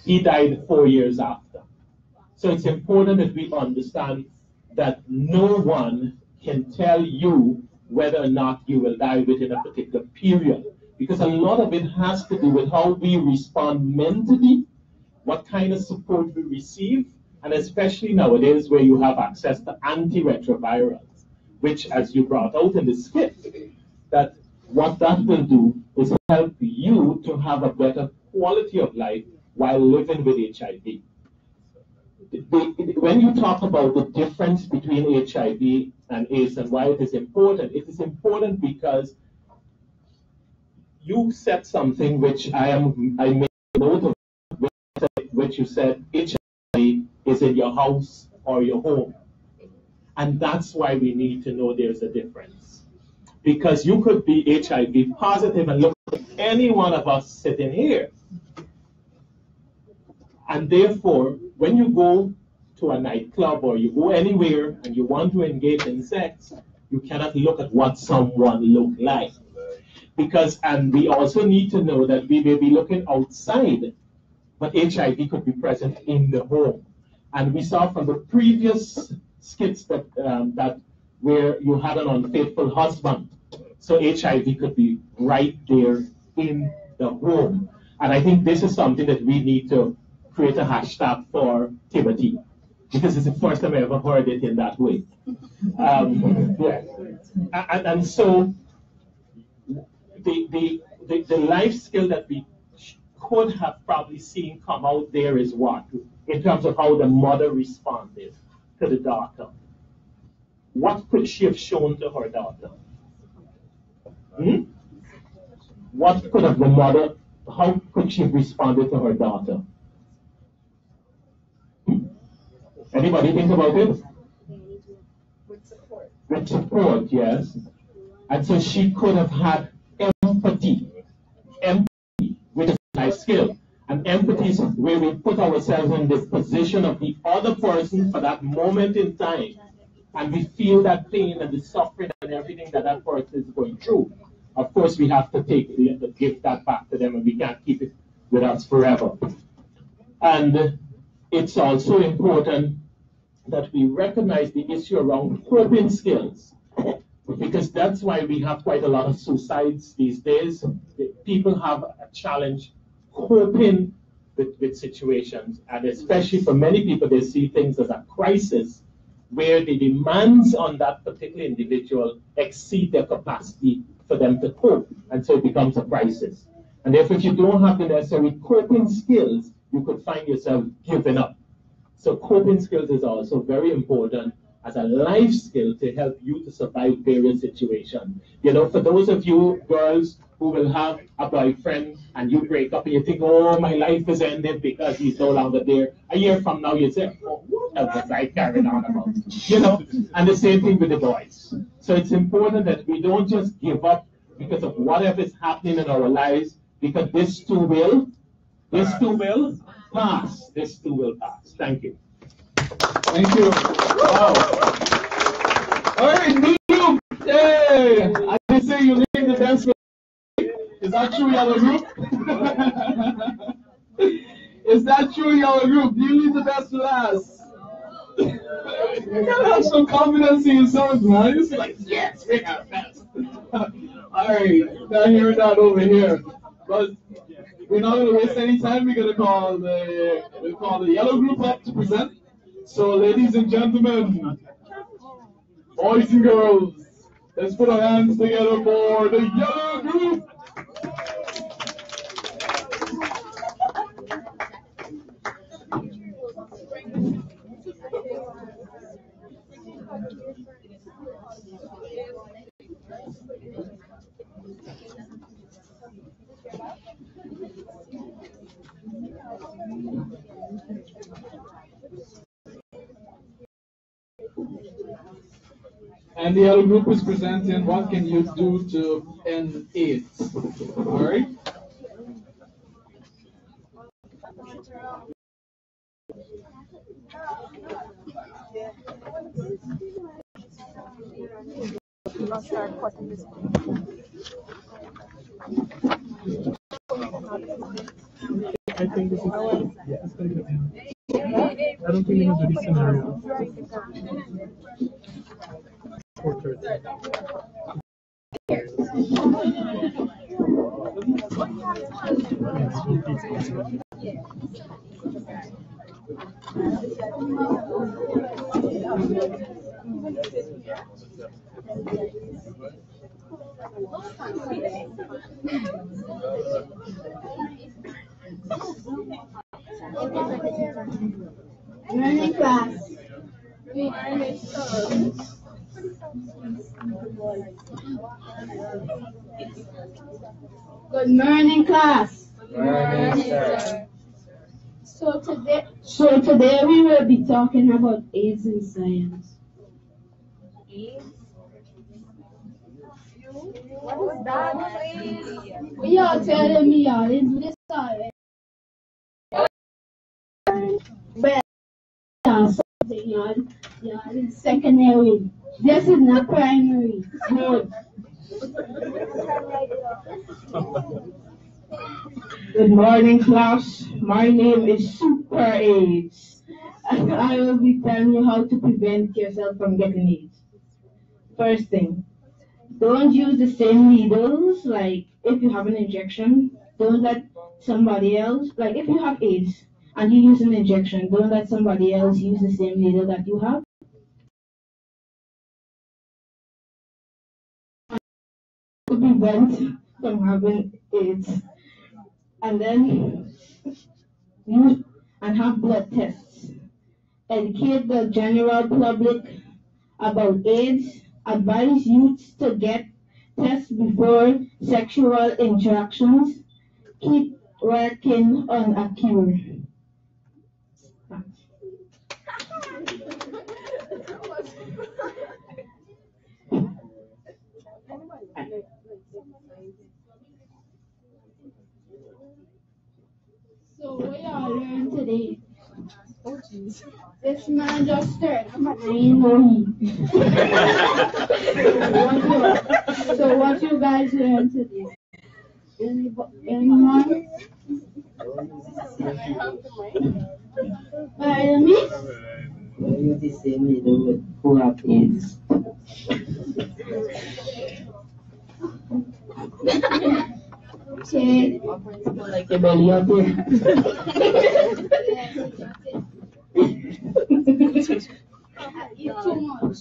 He died 4 years after. So it's important that we understand that no one can tell you whether or not you will die within a particular period, because a lot of it has to do with how we respond mentally, what kind of support we receive, and especially nowadays where you have access to antiretrovirals, which, as you brought out in the skit, that what that will do is help you to have a better quality of life while living with HIV. When you talk about the difference between HIV and AIDS and why it is important because you said something which I made note of, which you said HIV is in your house or your home. And that's why we need to know there's a difference. Because you could be HIV positive and look at any one of us sitting here. And therefore, when you go to a nightclub or you go anywhere and you want to engage in sex, you cannot look at what someone looked like. And we also need to know that we may be looking outside, but HIV could be present in the home. And we saw from the previous skits that where you had an unfaithful husband. So HIV could be right there in the home. And I think this is something that we need to create a hashtag for Timothy, because it's the first time I ever heard it in that way. Yeah. And so the life skill that we could have probably seen come out there is what? In terms of how the mother responded to the daughter. What could she have shown to her daughter? What could have the mother, how could she have responded to her daughter? Anybody think about it? With support. With support, yes. And so she could have had empathy, which is a life skill. And empathy is where we put ourselves in the position of the other person for that moment in time. And we feel that pain and the suffering and everything that that person is going through. Of course, we have to give that back to them, and we can't keep it with us forever. And it's also important that we recognize the issue around coping skills, because that's why we have quite a lot of suicides these days. People have a challenge coping with situations, and especially for many people, they see things as a crisis where the demands on that particular individual exceed their capacity for them to cope, and so it becomes a crisis. And therefore, if you don't have the necessary coping skills, you could find yourself giving up. So coping skills is also very important as a life skill to help you to survive various situations. For those of you girls who will have a boyfriend and you break up and you think, oh, my life is ended because he's no longer there. A year from now, you say, oh, what else was I carrying on about? And the same thing with the boys. So it's important that we don't just give up because of whatever is happening in our lives, because this too will pass. This too will pass. Thank you. Thank you. Wow. All right, new. Yay! Okay, I say you leave the best for. Is that true, yellow group? Is that true, yellow group? Do you leave the best for last? You gotta have some confidence in yourselves, man. You're just like, yes, we got best. Alright, not hearing that over here. But we're not gonna waste any time. We're gonna call the yellow group up to present. So ladies and gentlemen, boys and girls, let's put our hands together for the yellow group. And the other group is presenting what can you do to end AIDS. Alright? I think this is I don't think we have any scenario. Learning class. Good morning, class. Good morning, sir. So today we will be talking about AIDS in science. What is that? We all telling me y'all didn't do this already. Well, something y'all in secondary. This is not primary. Good. Good morning, class. My name is Super AIDS. And I will be telling you how to prevent yourself from getting AIDS. First thing, don't use the same needles. Like if you have an injection, don't let somebody else, like if you have AIDS and you use an injection, don't let somebody else use the same needle that you have. To prevent from having AIDS. And then use and have blood tests. Educate the general public about AIDS. Advise youths to get tests before sexual interactions. Keep working on a cure. So what y'all learned today? Oh jeez. This man just stirred. I know he. So what you guys learned today? Anyone? Pardon me? Don't use the same needle with who have AIDS. Okay. Like your belly up there. Eat too much.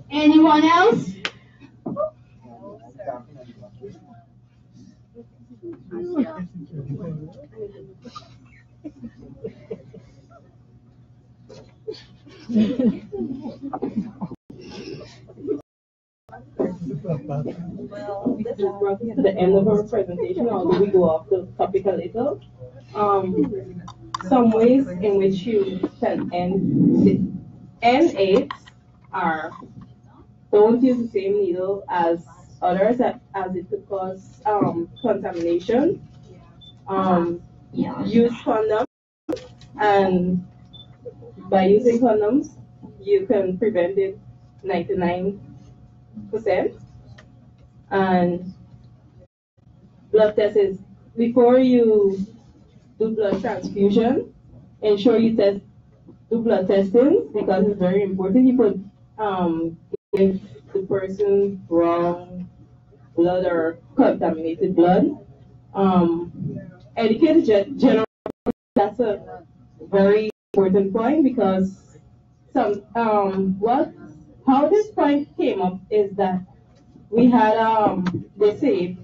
Anyone else? Well, this is brought us to the end of our presentation, although we go off the topic a little. Some ways in which you can end AIDS are don't use the same needle as others as it could cause contamination. Use condoms and by using condoms, you can prevent it 99%. And blood tests is, before you do blood transfusion, ensure you do blood testing because it's very important. You could give the person wrong blood or contaminated blood. Educate general, that's a very important point because how this point came up is that we had they say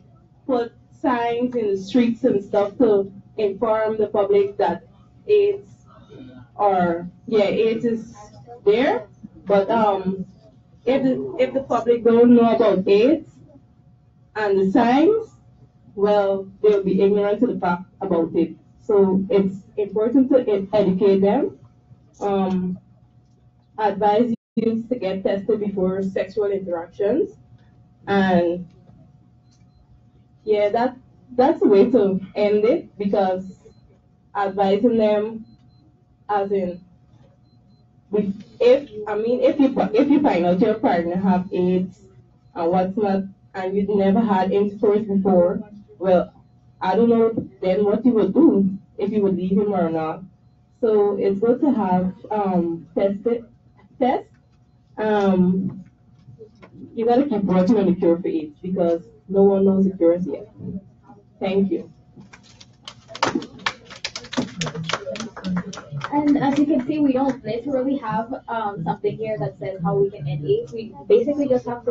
put signs in the streets and stuff to inform the public that AIDS AIDS is there, but if the public don't know about AIDS and the signs, well, they'll be ignorant to the fact about it. So it's important to educate them, advise youth to get tested before sexual interactions, and that's the way to end it, because advising them, as in, if you find out your partner have AIDS and what's not, and you've never had intercourse before, well, I don't know then what you would do, if you would leave him or not. So it's good to have tests. You gotta keep working on the cure for AIDS because no one knows the cure yet. Thank you. And as you can see, we don't literally have something here that says how we can end AIDS. We basically just have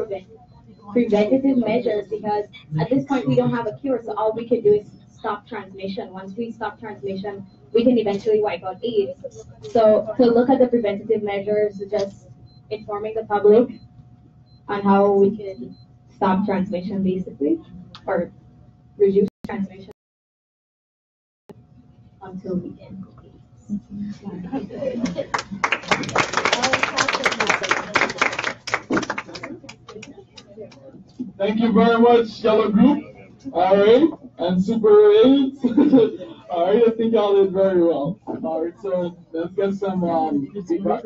preventative measures because at this point we don't have a cure, so all we can do is stop transmission. Once we stop transmission, we can eventually wipe out AIDS. So to look at the preventative measures, just informing the public on how we can stop transmission basically, or reduce transmission until we end AIDS. Thank you very much, Yellow Group. All right, and Super 8. All right, I think y'all did very well. All right, so let's get some feedback.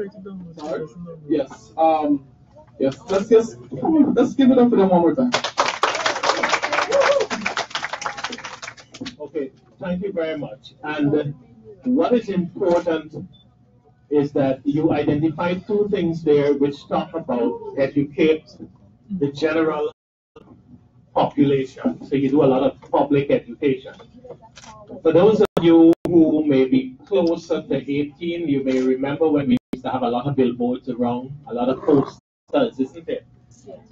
Sorry. Yes. Yes. Let's give it up for them one more time. Okay. Thank you very much. And what is important is that you identify two things there which talk about educate the general population. So you do a lot of public education. For those of you who may be closer to 18, you may remember when we used to have a lot of billboards around, a lot of posters, isn't it?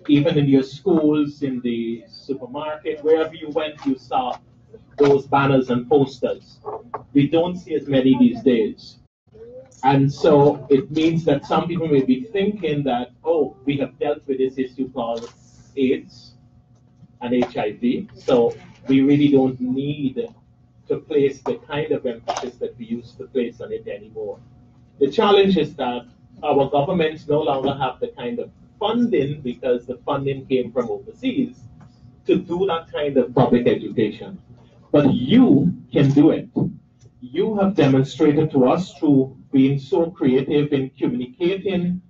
Even in your schools, in the supermarket, wherever you went, you saw those banners and posters. We don't see as many these days. And so it means that some people may be thinking that, oh, we have dealt with this issue called AIDS and HIV, so we really don't need to place the kind of emphasis that we used to place on it anymore. The challenge is that our governments no longer have the kind of funding, because the funding came from overseas, to do that kind of public education. But you can do it. You have demonstrated to us through being so creative in communicating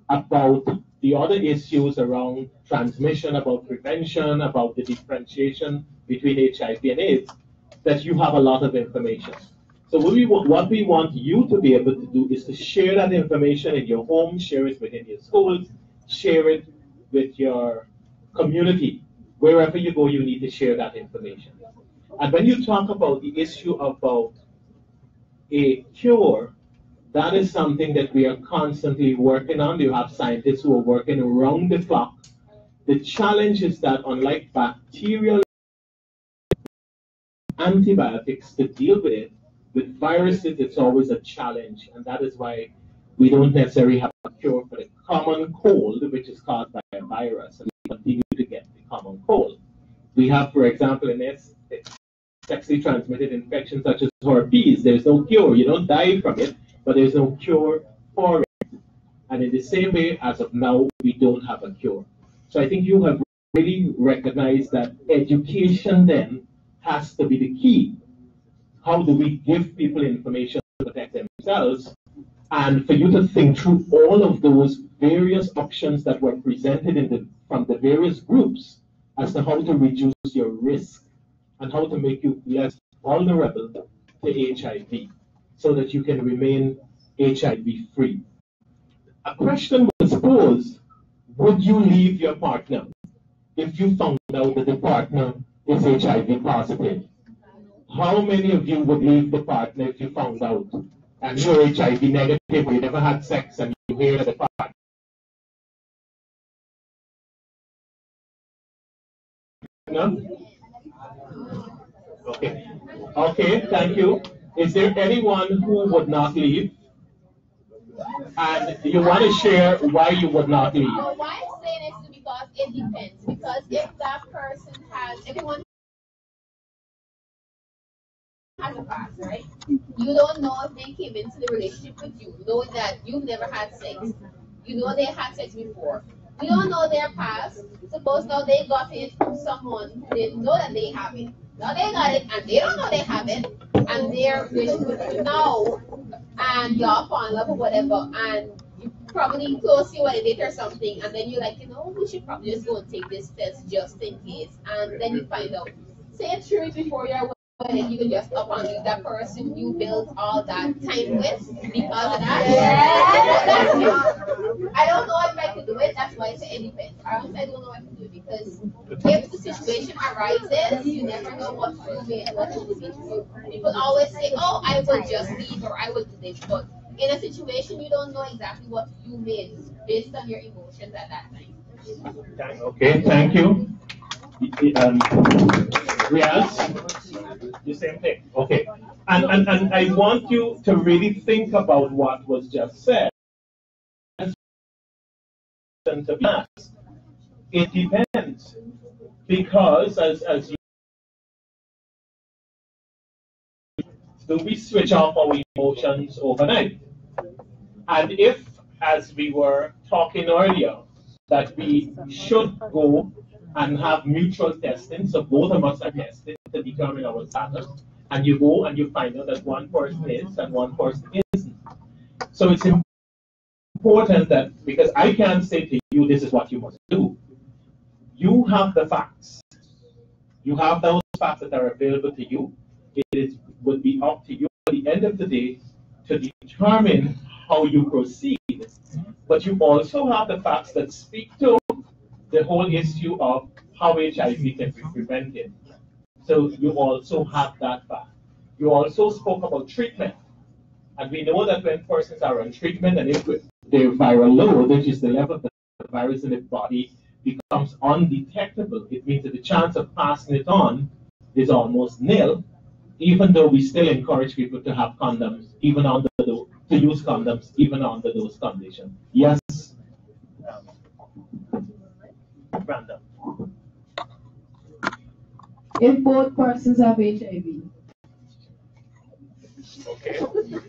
about the other issues around transmission, about prevention, about the differentiation between HIV and AIDS, that you have a lot of information. So what we want you to be able to do is to share that information in your home, share it within your schools, share it with your community. Wherever you go, you need to share that information. And when you talk about the issue about a cure, that is something that we are constantly working on. You have scientists who are working around the clock. The challenge is that unlike bacterial antibiotics to deal with it, with viruses, it's always a challenge. And that is why we don't necessarily have a cure for the common cold, which is caused by a virus, and we continue to get the common cold. We have, for example, in sexually transmitted infections such as herpes. There's no cure. You don't die from it, but there's no cure for it. And in the same way, as of now, we don't have a cure. So I think you have really recognized that education then has to be the key. How do we give people information to protect themselves? and for you to think through all of those various options that were presented from the various groups as to how to reduce your risk and how to make you less vulnerable to HIV so that you can remain HIV free. A question was posed, would you leave your partner if you found out that the partner is HIV positive? How many of you would leave the partner if you found out and you're HIV negative or you never had sex and you hear that the partner? No? Okay. Okay, thank you. Is there anyone who would not leave? And you want to share why you would not leave? So why I'm saying this is because it depends. Because if that person has, everyone has a past, right? You don't know if they came into the relationship with you, knowing that you've never had sex. You know they had sex before. You don't know their past. Suppose now they got it from someone who didn't know that they have it. Now they got it and they don't know they have it. And they're with you now. And y'all fall in love or whatever. And you probably close you a date or something. And then you're like, you know, we should probably just go and take this test just in case. And then you find out. Say it true before you're wedding, you can just up and leave that person you built all that time with because of that. Yeah. I don't know if I could do it, that's why I say it depends. I don't know if I can do it because if the situation arises, you never know what you may do. People always say, oh, I will just leave or I will do this, but in a situation you don't know exactly what you may do based on your emotions at that time. Okay, thank you. Yes, the same thing. Okay, and I want you to really think about what was just said. It depends, because as you do, we switch off our emotions overnight, and if, as we were talking earlier, that we should go and have mutual testing, so both of us are tested to determine our status, and you go and you find out that one person is and one person isn't. So it's important that, because I can't say to you, this is what you must do. You have the facts. You have those facts that are available to you. Would be up to you at the end of the day to determine how you proceed. But you also have the facts that speak to the whole issue of how HIV can be prevented. So you also have that fact. You also spoke about treatment. And we know that when persons are on treatment and if their viral load, which is the level of the virus in the body, becomes undetectable, it means that the chance of passing it on is almost nil, even though we still encourage people to have condoms, even under to use condoms, even under those conditions. Yes? Brandon. If both persons have HIV. Okay.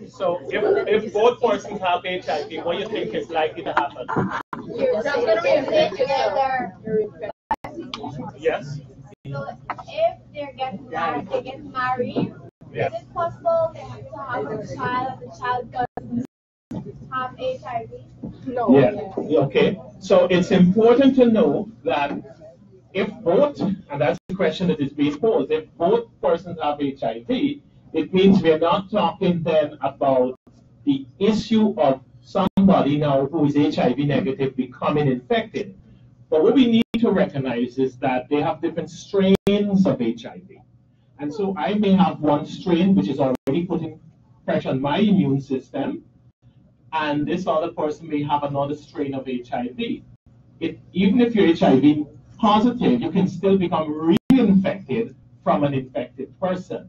So if both persons have HIV, what do you think is likely to happen? You're just going to remain together. Yes? So if they get married, yes. Is it possible to have a child and the child doesn't have HIV? No. Yeah. Okay. So it's important to know that if both, and that's the question that is being posed, if both persons have HIV, it means we're not talking then about the issue of somebody now who is HIV negative becoming infected. But what we need to recognize is that they have different strains of HIV. And so I may have one strain which is already putting pressure on my immune system, and this other person may have another strain of HIV. Even if you're HIV positive, you can still become reinfected from an infected person.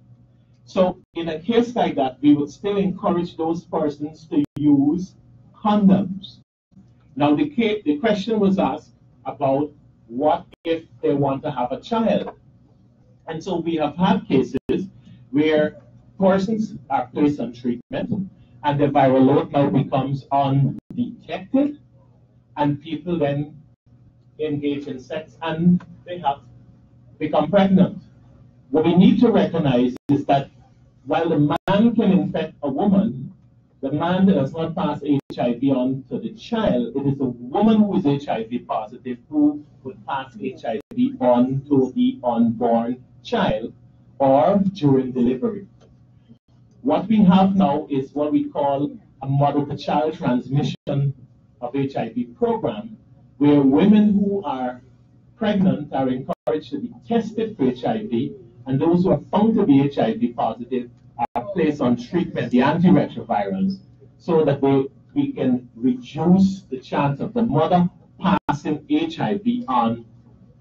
So in a case like that, we would still encourage those persons to use condoms. Now the question was asked about what if they want to have a child. And so we have had cases where persons are placed on treatment and the viral load now becomes undetected, and people then engage in sex and they have become pregnant. What we need to recognize is that while the man can infect a woman, the man does not pass HIV on to the child. It is the woman who is HIV positive who would pass HIV on to the unborn child or during delivery. What we have now is what we call a mother-to-child transmission of HIV program, where women who are pregnant are encouraged to be tested for HIV, and those who are found to be HIV positive are placed on treatment, the antiretrovirals, so that we can reduce the chance of the mother passing HIV on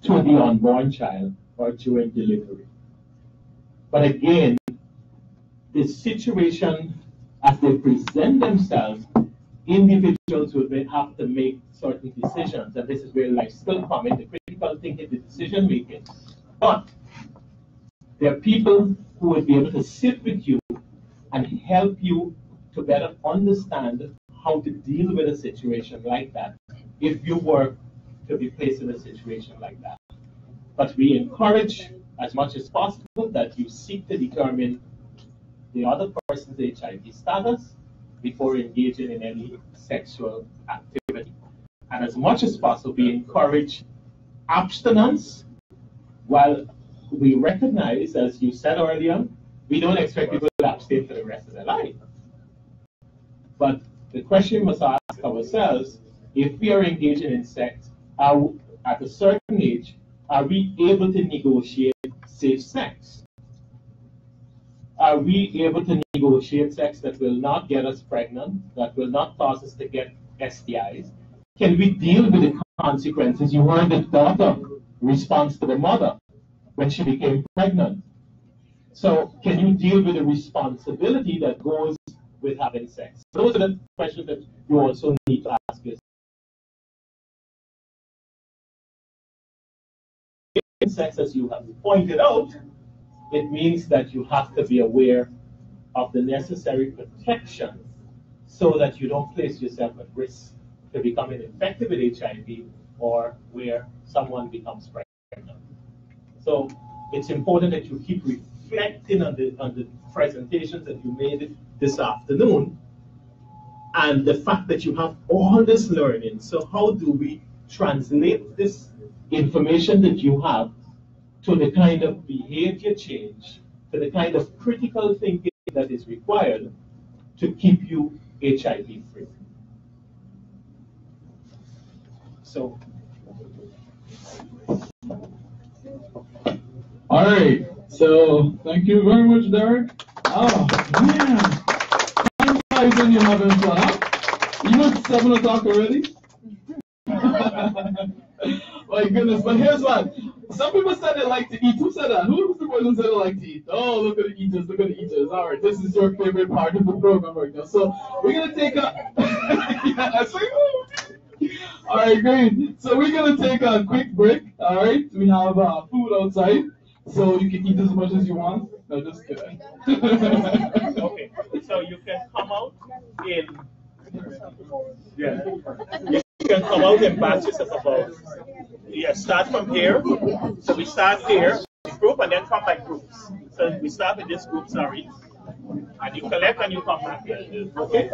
to the unborn child or during delivery. But again, the situation as they present themselves, individuals will have to make certain decisions, and this is where life skill come in, the critical thinking, the decision making. But there are people who will be able to sit with you and help you to better understand how to deal with a situation like that if you were to be placed in a situation like that. But we encourage as much as possible that you seek to determine the other person's HIV status before engaging in any sexual activity. And as much as possible, we encourage abstinence, while we recognize, as you said earlier, we don't expect people to abstain for the rest of their life. But the question we must ask ourselves, if we are engaging in sex, at a certain age, are we able to negotiate safe sex? Are we able to negotiate sex that will not get us pregnant, that will not cause us to get STIs? Can we deal with the consequences? You heard the daughter response to the mother when she became pregnant. So can you deal with the responsibility that goes with having sex? Those are the questions that you also need to ask yourself. In sex, as you have pointed out, it means that you have to be aware of the necessary protection so that you don't place yourself at risk to becoming infected with HIV or where someone becomes pregnant. So it's important that you keep reflecting on the presentations that you made this afternoon and the fact that you have all this learning. So how do we translate this information that you have to the kind of behavior change, to the kind of critical thinking that is required to keep you HIV free? So, all right. So thank you very much, Derek. Oh man, time flies when you're having fun. Huh? You know it's 7 o'clock already. My goodness, but here's one. Some people said they like to eat. Who said that? Who was the person who said they like to eat? Oh, look at the eaters, look at the eaters. All right, this is your favorite part of the program right now. So we're going to take a... yeah, all right, great. So we're going to take a quick break, all right? We have food outside, so you can eat as much as you want. No, just kidding. Okay, so you can come out in... Yeah. You can come out in batches of about... Yeah, start from here. So we start here, group, and then come by groups. So we start with this group, sorry. And you collect and you come back here. Okay?